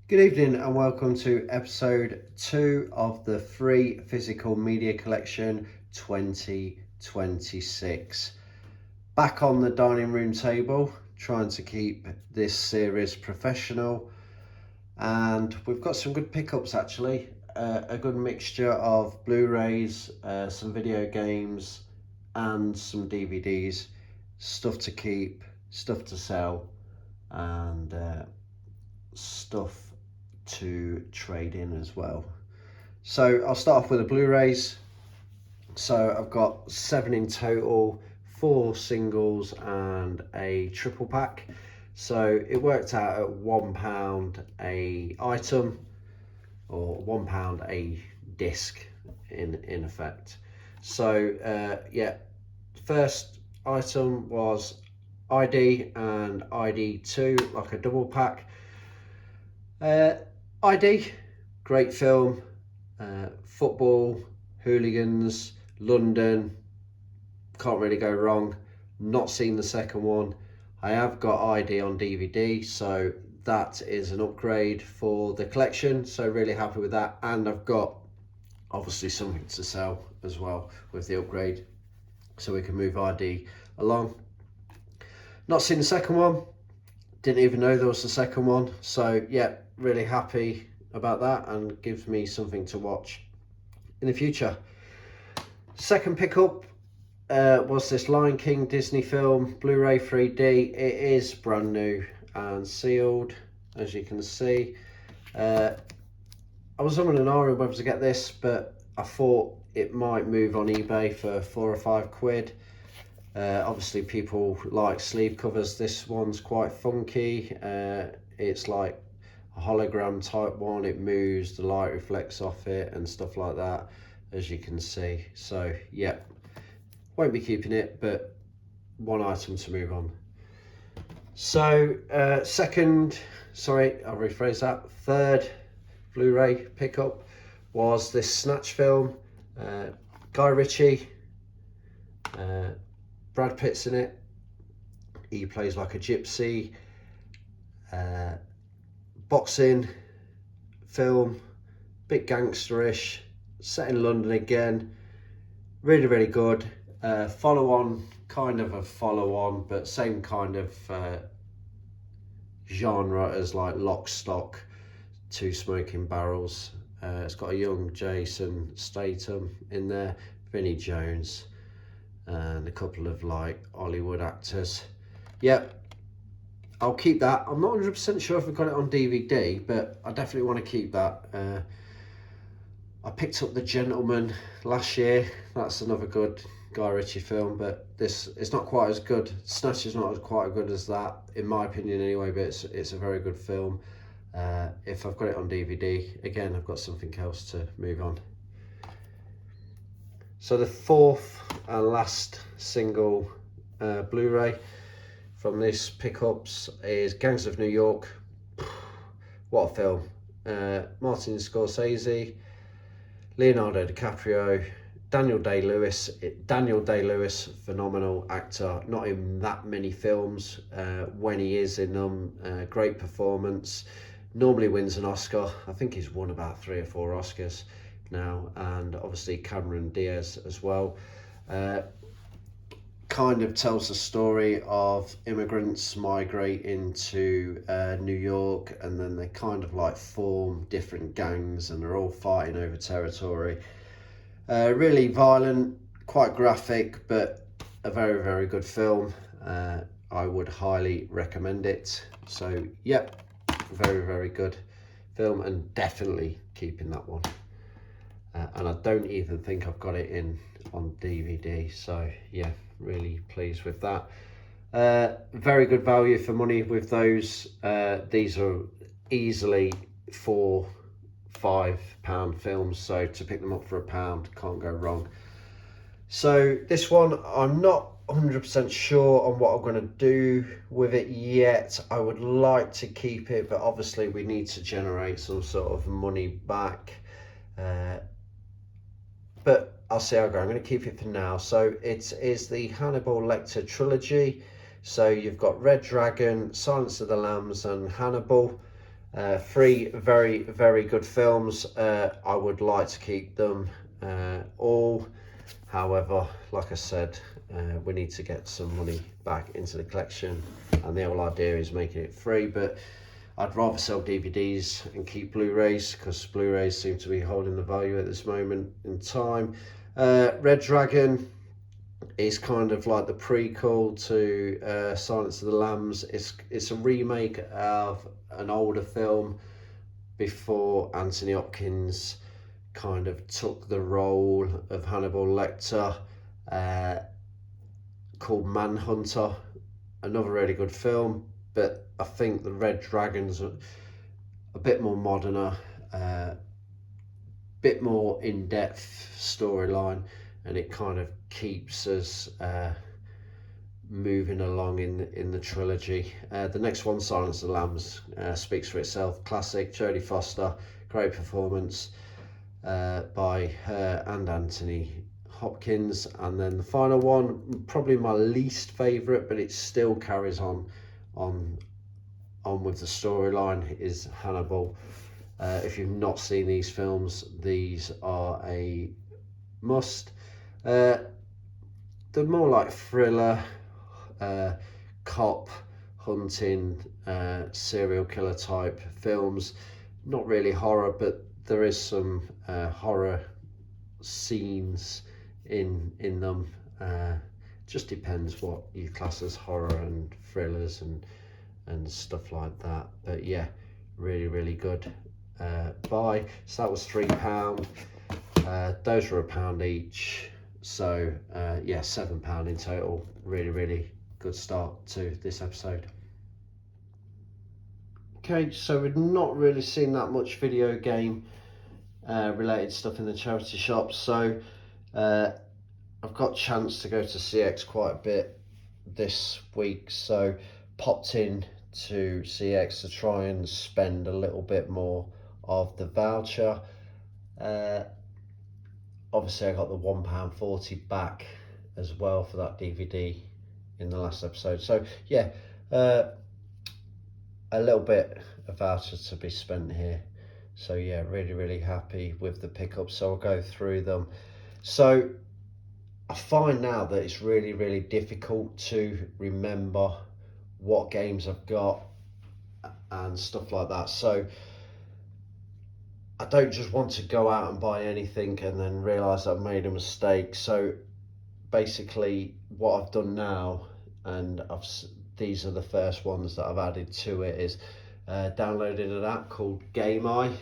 Good evening and welcome to episode 2 of the Free Physical Media Collection 2026. Back on the dining room table, trying to keep this series professional, and we've got some good pickups actually. A good mixture of Blu-rays, some video games and some DVDs. Stuff to keep, stuff to sell, and stuff to trade in as well. So I'll start off with the Blu-rays. So I've got 7 in total, 4 singles and a triple pack. So it worked out at £1 a item, or £1 a disc in effect. So yeah, first item was ID and ID2, like a double pack. ID, great film, football, hooligans, London, can't really go wrong. Not seen the second one. I have got ID on DVD, so that is an upgrade for the collection, so really happy with that. And I've got obviously something to sell as well with the upgrade, so we can move ID along. Not seen the second one, didn't even know there was a second one, so yeah, really happy about that and gives me something to watch in the future. Second pickup was this Lion King Disney film, Blu-ray 3D. It is brand new and sealed, as you can see. I was umming and ahhing whether to get this, but I thought it might move on eBay for £4 or £5. Obviously people like sleeve covers. This one's quite funky. It's like a hologram type one. It moves, the light reflects off it and stuff like that, as you can see. So yeah, won't be keeping it, but one item to move on. So I'll rephrase that, third Blu-ray pickup was this Snatch film. Guy Ritchie, Brad Pitt's in it. He plays like a gypsy. Boxing film, bit gangsterish, set in London again. Really good. Kind of a follow-on, but same kind of genre as like Lock, Stock, Two Smoking Barrels. It's got a young Jason Statham in there, Vinnie Jones, and a couple of like Hollywood actors. Yep, I'll keep that. I'm not 100% sure if I've got it on DVD, but I definitely want to keep that. I picked up The Gentleman last year. That's another good Guy Ritchie film, but it's not quite as good. Snatch is not quite as good as that, in my opinion anyway, but it's a very good film. If I've got it on DVD, again, I've got something else to move on. So the fourth and last single Blu-ray from this pickups is Gangs of New York. What a film. Martin Scorsese, Leonardo DiCaprio, Daniel Day-Lewis, phenomenal actor, not in that many films. When he is in them, great performance. Normally wins an Oscar. I think he's won about 3 or 4 Oscars now, and obviously Cameron Diaz as well. Kind of tells the story of immigrants migrate into New York, and then they kind of like form different gangs and they're all fighting over territory. Really violent, quite graphic, but a very good film. I would highly recommend it. So yep, very good film, and definitely keeping that one. And I don't even think I've got it on DVD, so yeah, really pleased with that. Very good value for money with those. These are easily £4-5 films, so to pick them up for £1 can't go wrong. So this one, I'm not 100% sure on what I'm going to do with it yet. I would like to keep it, but obviously we need to generate some sort of money back. But I'll see how I go. I'm going to keep it for now. So it is the Hannibal Lecter trilogy. So you've got Red Dragon, Silence of the Lambs and Hannibal. Three very, very good films. I would like to keep them all. However, like I said, we need to get some money back into the collection, and the whole idea is making it free. But I'd rather sell DVDs and keep Blu-rays, because Blu-rays seem to be holding the value at this moment in time. Red Dragon is kind of like the prequel to Silence of the Lambs. It's a remake of an older film before Anthony Hopkins kind of took the role of Hannibal Lecter, called Manhunter. Another really good film, but I think the Red Dragon's a bit more modern, bit more in-depth storyline, and it kind of keeps us moving along in the trilogy. The next one, Silence of the Lambs, speaks for itself. Classic. Jodie Foster, great performance by her and Anthony Hopkins. And then the final one, probably my least favourite, but it still carries on with the storyline, is Hannibal. If you've not seen these films, these are a must. They're more like thriller, cop hunting, serial killer type films. Not really horror, but there is some horror scenes in them. Just depends what you class as horror and thrillers and stuff like that. But yeah, really, really good buy. So that was £3. Those were £1 each. So yeah, £7 in total. Really, really good start to this episode. Okay, so we've not really seen that much video game related stuff in the charity shop. So I've got a chance to go to CX quite a bit this week. So popped in to CX to try and spend a little bit more of the voucher. Obviously I got the £1.40 back as well for that DVD in the last episode. So yeah, a little bit of voucher to be spent here. So yeah, really, really happy with the pickup. So I'll go through them. So I find now that it's really, really difficult to remember what games I've got and stuff like that. So I don't just want to go out and buy anything and then realise I've made a mistake. So basically what I've done now, and these are the first ones that I've added to it, is downloaded an app called Game Eye.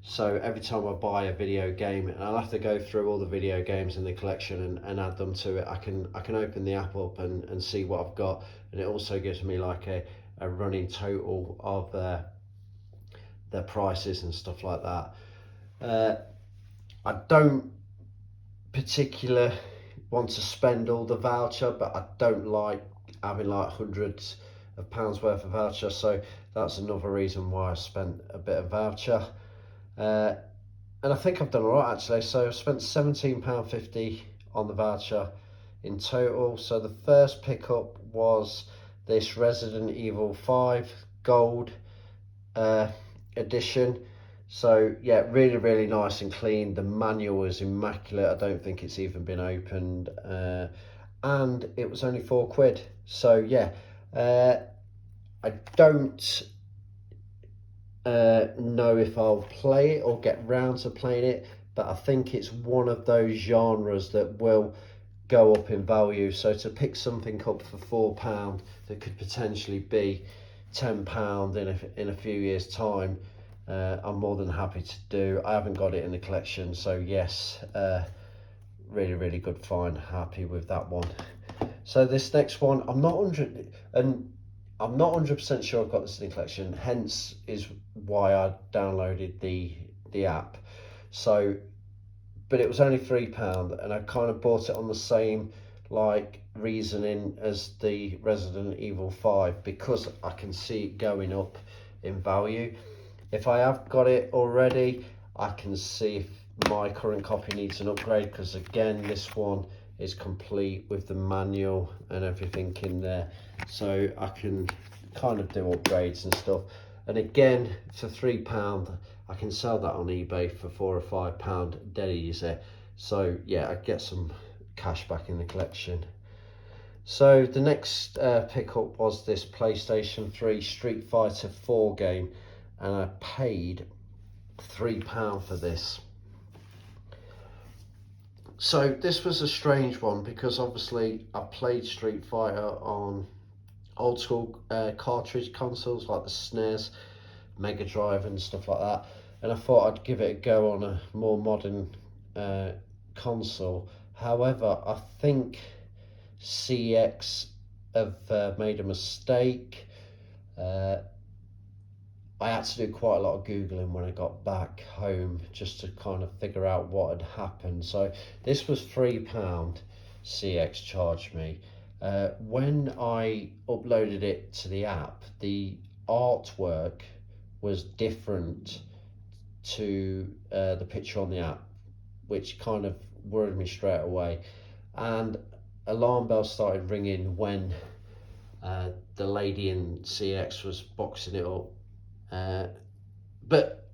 So every time I buy a video game, and I'll have to go through all the video games in the collection and add them to it, I can open the app up and see what I've got, and it also gives me like a running total of their prices and stuff like that. I don't particularly want to spend all the voucher, but I don't like having like hundreds of pounds worth of voucher, so that's another reason why I spent a bit of voucher. And I think I've done all right actually. So I've spent £17.50 on the voucher in total. So the first pickup was this Resident Evil 5 Gold edition. So yeah, really, really nice and clean. The manual is immaculate. I don't think it's even been opened, and it was only £4. So yeah, I don't know if I'll play it or get round to playing it, but I think it's one of those genres that will go up in value. So to pick something up for £4 that could potentially be £10 in a few years time, I'm more than happy to do. I haven't got it in the collection, so yes, really, really good find. Happy with that one. So this next one, I'm not 100% sure I've got this in the collection, hence is why I downloaded the app. So, but it was only £3, and I kind of bought it on the same like reasoning as the Resident Evil 5, because I can see it going up in value. If I have got it already, I can see if my current copy needs an upgrade, because again, this one is complete with the manual and everything in there, so I can kind of do upgrades and stuff. And again, for £3, I can sell that on eBay for £4 or £5 dead easy. So yeah, I get some cash back in the collection. So the next pickup was this PlayStation 3 Street Fighter 4 game, and I paid £3 for this. So this was a strange one because obviously I played Street Fighter on old school cartridge consoles like the SNES, Mega Drive and stuff like that, and I thought I'd give it a go on a more modern console. However, I think CX have made a mistake. I had to do quite a lot of Googling when I got back home just to kind of figure out what had happened. So this was £3 CX charged me. When I uploaded it to the app, the artwork was different to the picture on the app, which kind of worried me straight away. And alarm bells started ringing when the lady in CX was boxing it up. But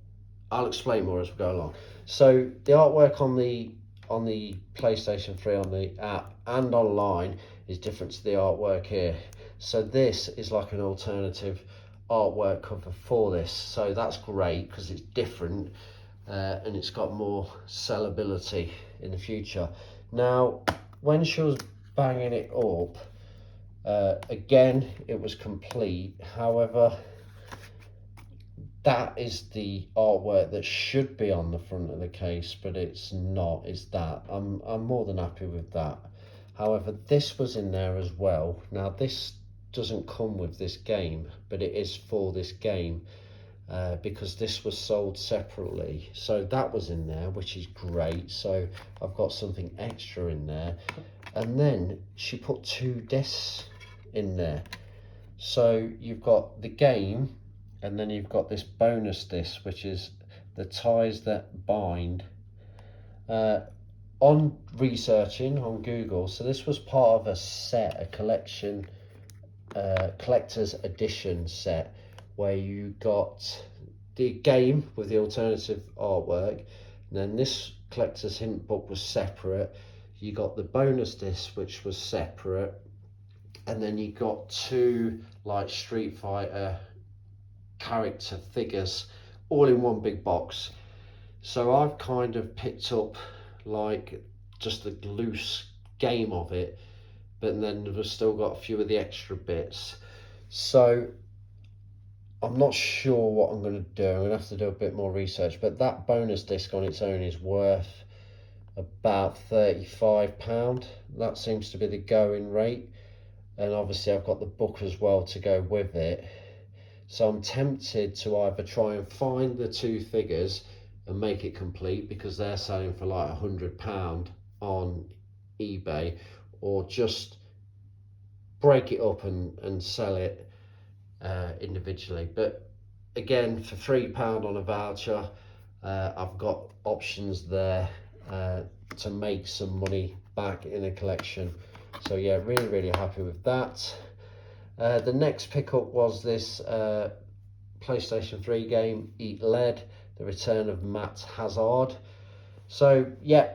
I'll explain more as we go along. So the artwork on the PlayStation 3 on the app and online is different to the artwork here. So this is like an alternative artwork cover for this. So that's great because it's different and it's got more sellability in the future. Now, when she was banging it up, again, it was complete. However, that is the artwork that should be on the front of the case, but it's not. It's that. I'm more than happy with that. However, this was in there as well. Now, this doesn't come with this game, but it is for this game because this was sold separately. So that was in there, which is great. So I've got something extra in there. And then she put 2 discs in there. So you've got the game, and then you've got this bonus disc, which is the ties that bind. On researching on Google, so this was part of a set, a collection, collector's edition set, where you got the game with the alternative artwork, and then this collector's hint book was separate. You got the bonus disc, which was separate, and then you got 2 like Street Fighter character figures all in one big box. So I've kind of picked up like just a loose game of it, but then we've still got a few of the extra bits. So I'm not sure what I'm going to do. I'm going to have to do a bit more research, but that bonus disc on its own is worth about £35. That seems to be the going rate, and obviously I've got the book as well to go with it. So I'm tempted to either try and find the 2 figures and make it complete because they're selling for like £100 on eBay, or just break it up and sell it individually. But again, for £3 on a voucher, I've got options there to make some money back in a collection. So yeah, really happy with that. The next pickup was this PlayStation 3 game, Eat Lead, the return of Matt Hazard. So yeah,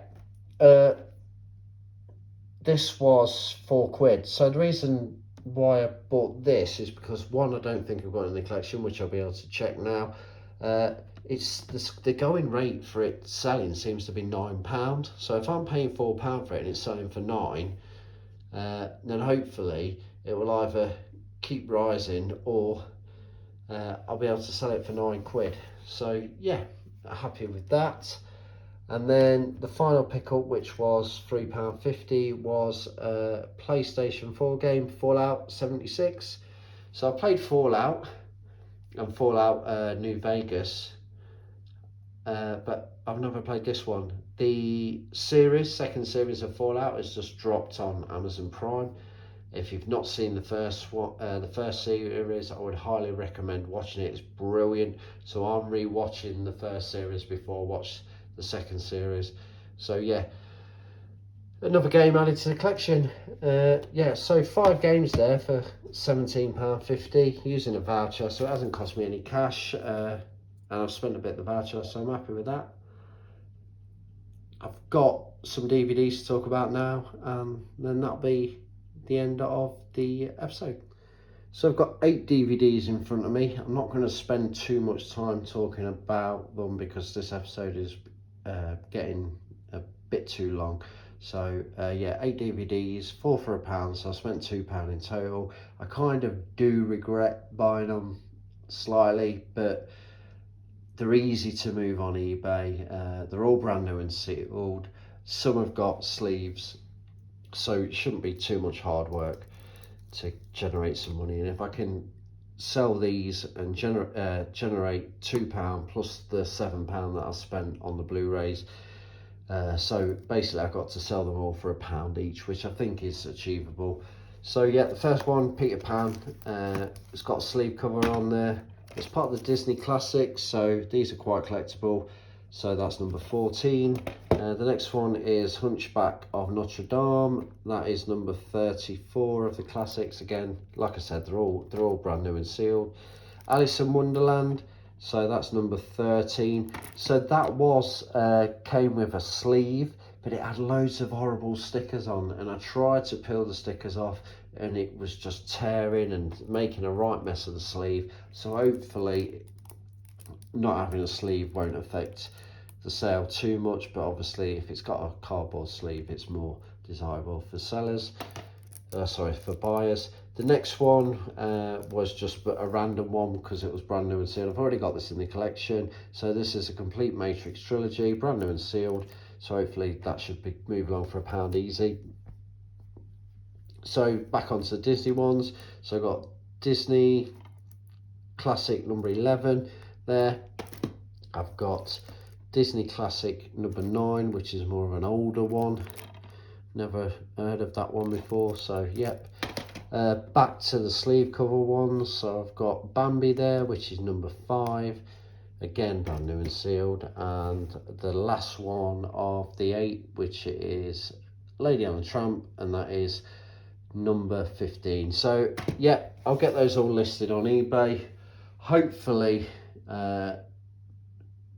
this was £4. So the reason why I bought this is because, one, I don't think I've got it in the collection, which I'll be able to check now. It's the going rate for it selling seems to be £9. So if I'm paying £4 for it and it's selling for £9, then hopefully it will either keep rising or I'll be able to sell it for £9. So yeah, happy with that. And then the final pickup, which was £3.50, was a PlayStation 4 game, Fallout 76. So I played Fallout and Fallout New Vegas, but I've never played this one. The second series of Fallout has just dropped on Amazon Prime. If you've not seen the first series, I would highly recommend watching it. It's brilliant. So I'm re-watching the first series before I watch the second series. So yeah, Another game added to the collection. Yeah, so 5 games there for £17.50 using a voucher, so it hasn't cost me any cash, and I've spent a bit of the voucher, so I'm happy with that. I've got some DVDs to talk about now, and then that'll be the end of the episode. So I've got 8 DVDs in front of me. I'm not going to spend too much time talking about them because this episode is getting a bit too long. So yeah, 8 DVDs, 4 for £1, so I spent £2 in total. I kind of do regret buying them slightly, but they're easy to move on eBay. They're all brand new and sealed. Some have got sleeves, so it shouldn't be too much hard work to generate some money. And if I can sell these and generate £2 plus the £7 that I spent on the Blu-rays, so basically I got to sell them all for £1 each, which I think is achievable. So yeah, the first one, Peter Pan, it's got a sleeve cover on there. It's part of the Disney classics, so these are quite collectible. So that's number 14. The next one is Hunchback of Notre Dame. That is number 34 of the classics. Again, like I said, they're all brand new and sealed. Alice in Wonderland. So that's number 13. So that was came with a sleeve, but it had loads of horrible stickers on, and I tried to peel the stickers off and it was just tearing and making a right mess of the sleeve. So hopefully not having a sleeve won't affect the sale too much, but obviously if it's got a cardboard sleeve it's more desirable for sellers, for buyers. The next one was just a random one because it was brand new and sealed. I've already got this in the collection, so this is a complete Matrix trilogy, brand new and sealed, so hopefully that should be move along for £1 easy. So back onto the Disney ones. So I've got Disney Classic number 11 there. I've got Disney Classic number 9, which is more of an older one. Never heard of that one before, so yep. Back to the sleeve cover ones. So I've got Bambi there, which is number 5. Again, brand new and sealed. And the last one of the 8, which is Lady and the Tramp, and that is number 15. So yeah, I'll get those all listed on eBay. Hopefully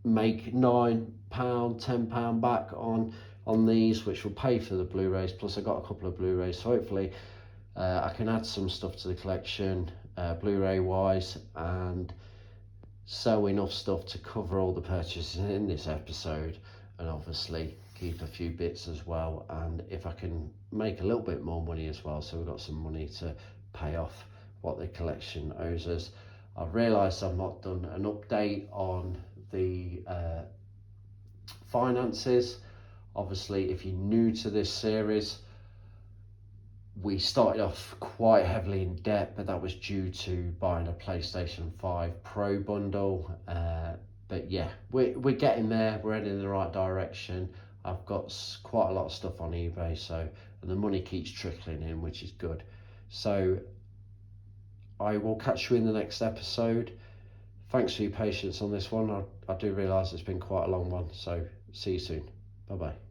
make £9, £10 back on these, which will pay for the Blu-rays. Plus I got a couple of Blu-rays, so hopefully I can add some stuff to the collection Blu-ray wise and sell enough stuff to cover all the purchases in this episode, and obviously keep a few bits as well. And if I can make a little bit more money as well, so we've got some money to pay off what the collection owes us. I've realised I've not done an update on the finances. Obviously, if you're new to this series, we started off quite heavily in debt, but that was due to buying a PlayStation 5 Pro bundle. But yeah, we're getting there. We're heading in the right direction. I've got quite a lot of stuff on eBay, so and the money keeps trickling in, which is good. So I will catch you in the next episode. Thanks for your patience on this one. I do realise it's been quite a long one, so see you soon. Bye bye.